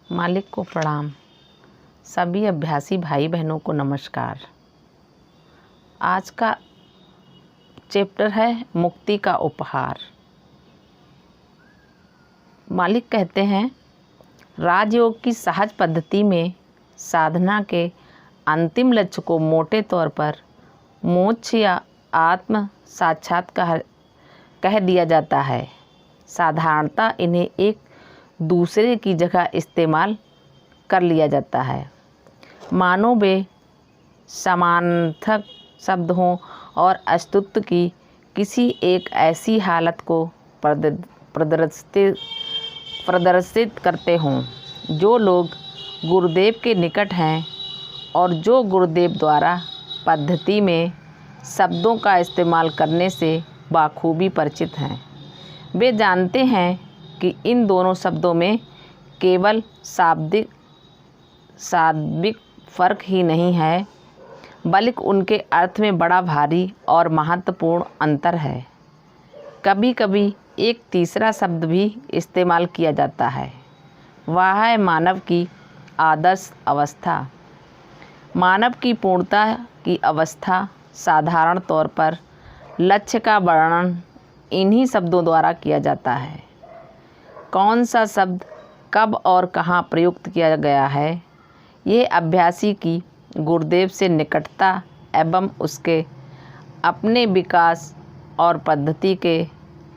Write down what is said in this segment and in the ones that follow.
मालिक को प्रणाम। सभी अभ्यासी भाई बहनों को नमस्कार। आज का चैप्टर है मुक्ति का उपहार। मालिक कहते हैं, राजयोग की सहज पद्धति में साधना के अंतिम लक्ष्य को मोटे तौर पर मोक्ष या आत्म साक्षात्कार कह दिया जाता है। साधारणतः इन्हें एक दूसरे की जगह इस्तेमाल कर लिया जाता है, मानो वे समानार्थक शब्द हों और अस्तित्व की किसी एक ऐसी हालत को प्रदर्शित करते हों। जो लोग गुरुदेव के निकट हैं और जो गुरुदेव द्वारा पद्धति में शब्दों का इस्तेमाल करने से बाखूबी परिचित हैं, वे जानते हैं कि इन दोनों शब्दों में केवल शाब्दिक फ़र्क ही नहीं है, बल्कि उनके अर्थ में बड़ा भारी और महत्वपूर्ण अंतर है। कभी कभी एक तीसरा शब्द भी इस्तेमाल किया जाता है, वह है मानव की आदर्श अवस्था। मानव की पूर्णता की अवस्था साधारण तौर पर लक्ष्य का वर्णन इन्हीं शब्दों द्वारा किया जाता है। कौन सा शब्द कब और कहाँ प्रयुक्त किया गया है, ये अभ्यासी की गुरुदेव से निकटता एवं उसके अपने विकास और पद्धति के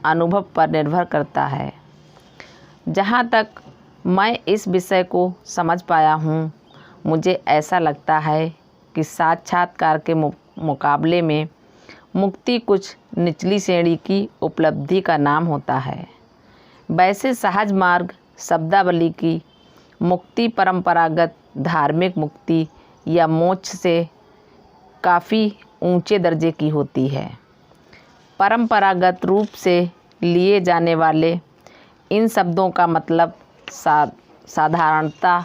अनुभव पर निर्भर करता है। जहाँ तक मैं इस विषय को समझ पाया हूँ, मुझे ऐसा लगता है कि साक्षात्कार के मुकाबले में मुक्ति कुछ निचली श्रेणी की उपलब्धि का नाम होता है। वैसे सहज मार्ग शब्दावली की मुक्ति परंपरागत धार्मिक मुक्ति या मोक्ष से काफ़ी ऊंचे दर्जे की होती है। परंपरागत रूप से लिए जाने वाले इन शब्दों का मतलब साधारणतः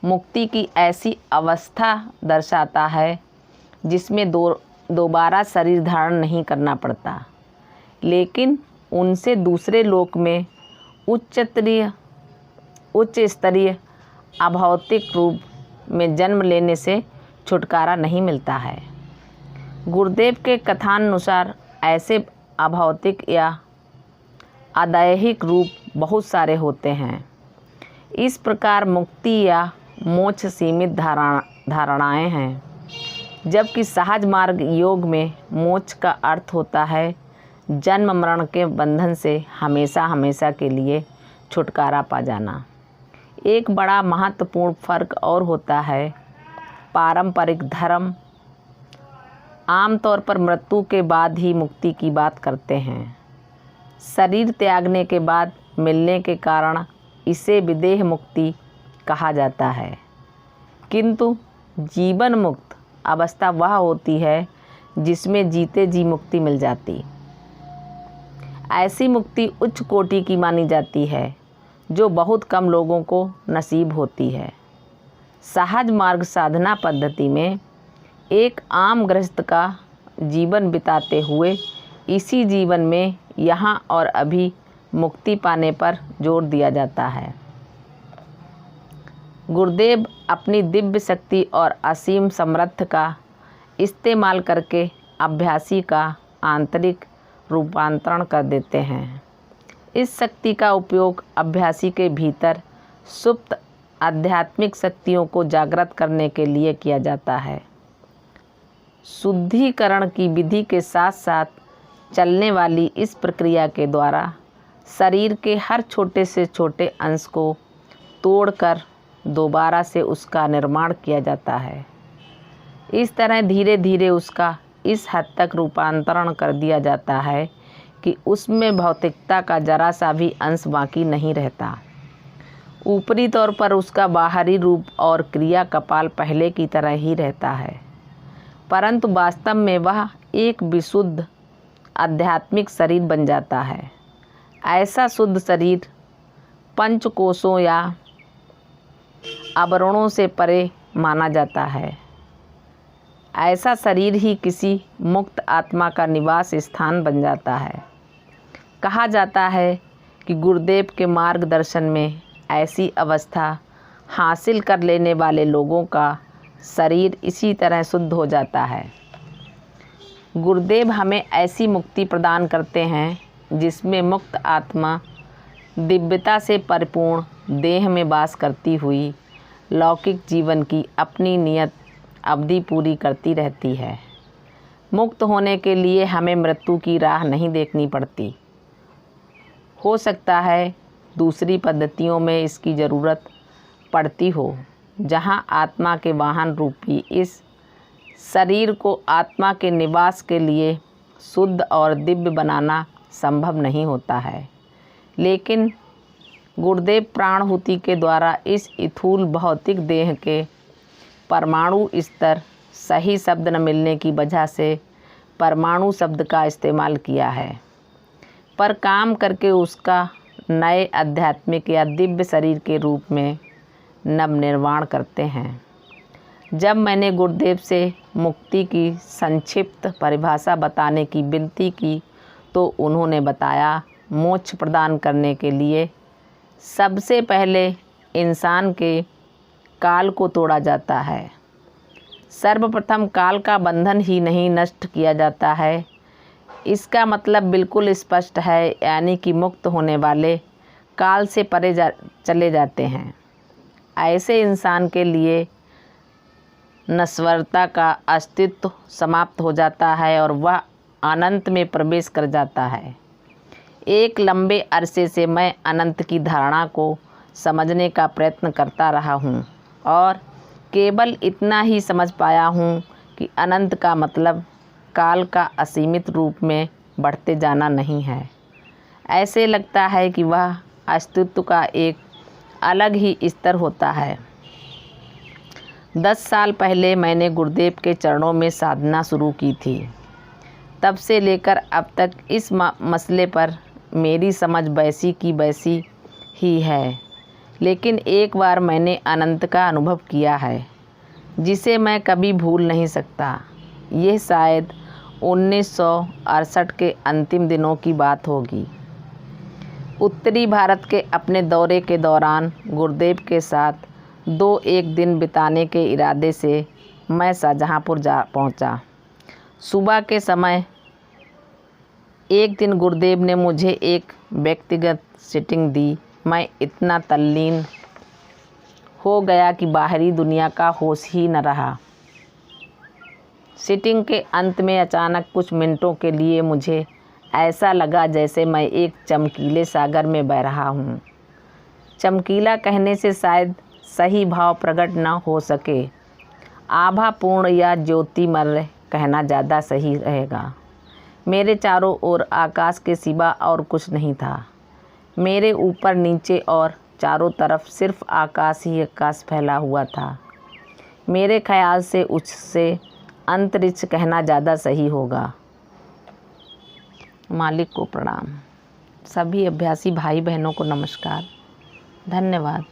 मुक्ति की ऐसी अवस्था दर्शाता है जिसमें दोबारा शरीर धारण नहीं करना पड़ता, लेकिन उनसे दूसरे लोक में उच्च स्तरीय अभौतिक रूप में जन्म लेने से छुटकारा नहीं मिलता है। गुरुदेव के कथानुसार ऐसे अभौतिक या अदैहिक रूप बहुत सारे होते हैं। इस प्रकार मुक्ति या मोक्ष सीमित धारणाएं हैं, जबकि सहज मार्ग योग में मोक्ष का अर्थ होता है जन्म मरण के बंधन से हमेशा हमेशा के लिए छुटकारा पा जाना। एक बड़ा महत्वपूर्ण फर्क और होता है। पारंपरिक धर्म आमतौर पर मृत्यु के बाद ही मुक्ति की बात करते हैं। शरीर त्यागने के बाद मिलने के कारण इसे विदेह मुक्ति कहा जाता है, किंतु जीवन मुक्त अवस्था वह होती है जिसमें जीते जी मुक्ति मिल जाती। ऐसी मुक्ति उच्च कोटि की मानी जाती है, जो बहुत कम लोगों को नसीब होती है। सहज मार्ग साधना पद्धति में एक आम गृहस्थ का जीवन बिताते हुए इसी जीवन में यहाँ और अभी मुक्ति पाने पर जोर दिया जाता है। गुरुदेव अपनी दिव्य शक्ति और असीम समर्थ का इस्तेमाल करके अभ्यासी का आंतरिक रूपांतरण कर देते हैं। इस शक्ति का उपयोग अभ्यासी के भीतर सुप्त आध्यात्मिक शक्तियों को जागृत करने के लिए किया जाता है। शुद्धिकरण की विधि के साथ साथ चलने वाली इस प्रक्रिया के द्वारा शरीर के हर छोटे से छोटे अंश को तोड़कर दोबारा से उसका निर्माण किया जाता है। इस तरह धीरे धीरे उसका इस हद तक रूपांतरण कर दिया जाता है कि उसमें भौतिकता का जरा सा भी अंश बाकी नहीं रहता। ऊपरी तौर पर उसका बाहरी रूप और क्रिया कपाल पहले की तरह ही रहता है, परंतु वास्तव में वह एक विशुद्ध आध्यात्मिक शरीर बन जाता है। ऐसा शुद्ध शरीर पंचकोशों या आवरणों से परे माना जाता है। ऐसा शरीर ही किसी मुक्त आत्मा का निवास स्थान बन जाता है। कहा जाता है कि गुरुदेव के मार्गदर्शन में ऐसी अवस्था हासिल कर लेने वाले लोगों का शरीर इसी तरह शुद्ध हो जाता है। गुरुदेव हमें ऐसी मुक्ति प्रदान करते हैं जिसमें मुक्त आत्मा दिव्यता से परिपूर्ण देह में वास करती हुई लौकिक जीवन की अपनी नियत अवधि पूरी करती रहती है। मुक्त होने के लिए हमें मृत्यु की राह नहीं देखनी पड़ती। हो सकता है दूसरी पद्धतियों में इसकी ज़रूरत पड़ती हो, जहाँ आत्मा के वाहन रूपी इस शरीर को आत्मा के निवास के लिए शुद्ध और दिव्य बनाना संभव नहीं होता है। लेकिन गुरुदेव प्राणहुति के द्वारा इस स्थूल भौतिक देह के परमाणु स्तर सही शब्द न मिलने की वजह से परमाणु शब्द का इस्तेमाल किया है, पर काम करके उसका नए आध्यात्मिक या दिव्य शरीर के रूप में नवनिर्माण करते हैं। जब मैंने गुरुदेव से मुक्ति की संक्षिप्त परिभाषा बताने की विनती की तो उन्होंने बताया, मोक्ष प्रदान करने के लिए सबसे पहले इंसान के काल को तोड़ा जाता है। सर्वप्रथम काल का बंधन ही नहीं नष्ट किया जाता है। इसका मतलब बिल्कुल स्पष्ट है, यानी कि मुक्त होने वाले काल से परे चले जाते हैं। ऐसे इंसान के लिए नश्वरता का अस्तित्व समाप्त हो जाता है और वह अनंत में प्रवेश कर जाता है। एक लंबे अरसे से मैं अनंत की धारणा को समझने का प्रयत्न करता रहा हूँ और केवल इतना ही समझ पाया हूँ कि अनंत का मतलब काल का असीमित रूप में बढ़ते जाना नहीं है। ऐसे लगता है कि वह अस्तित्व का एक अलग ही स्तर होता है। 10 साल पहले मैंने गुरुदेव के चरणों में साधना शुरू की थी। तब से लेकर अब तक इस मसले पर मेरी समझ वैसी की वैसी ही है, लेकिन एक बार मैंने अनंत का अनुभव किया है जिसे मैं कभी भूल नहीं सकता। यह शायद 1968 के अंतिम दिनों की बात होगी। उत्तरी भारत के अपने दौरे के दौरान गुरुदेव के साथ 2-1 दिन बिताने के इरादे से मैं शाहजहाँपुर जा पहुँचा। सुबह के समय एक दिन गुरुदेव ने मुझे एक व्यक्तिगत सीटिंग दी। मैं इतना तल्लीन हो गया कि बाहरी दुनिया का होश ही न रहा। सीटिंग के अंत में अचानक कुछ मिनटों के लिए मुझे ऐसा लगा जैसे मैं एक चमकीले सागर में बह रहा हूँ। चमकीला कहने से शायद सही भाव प्रकट न हो सके, आभापूर्ण या ज्योतिमय कहना ज़्यादा सही रहेगा। मेरे चारों ओर आकाश के सिवा और कुछ नहीं था। मेरे ऊपर नीचे और चारों तरफ सिर्फ आकाश ही आकाश फैला हुआ था। मेरे ख्याल से उससे अंतरिक्ष कहना ज़्यादा सही होगा। मालिक को प्रणाम। सभी अभ्यासी भाई बहनों को नमस्कार। धन्यवाद।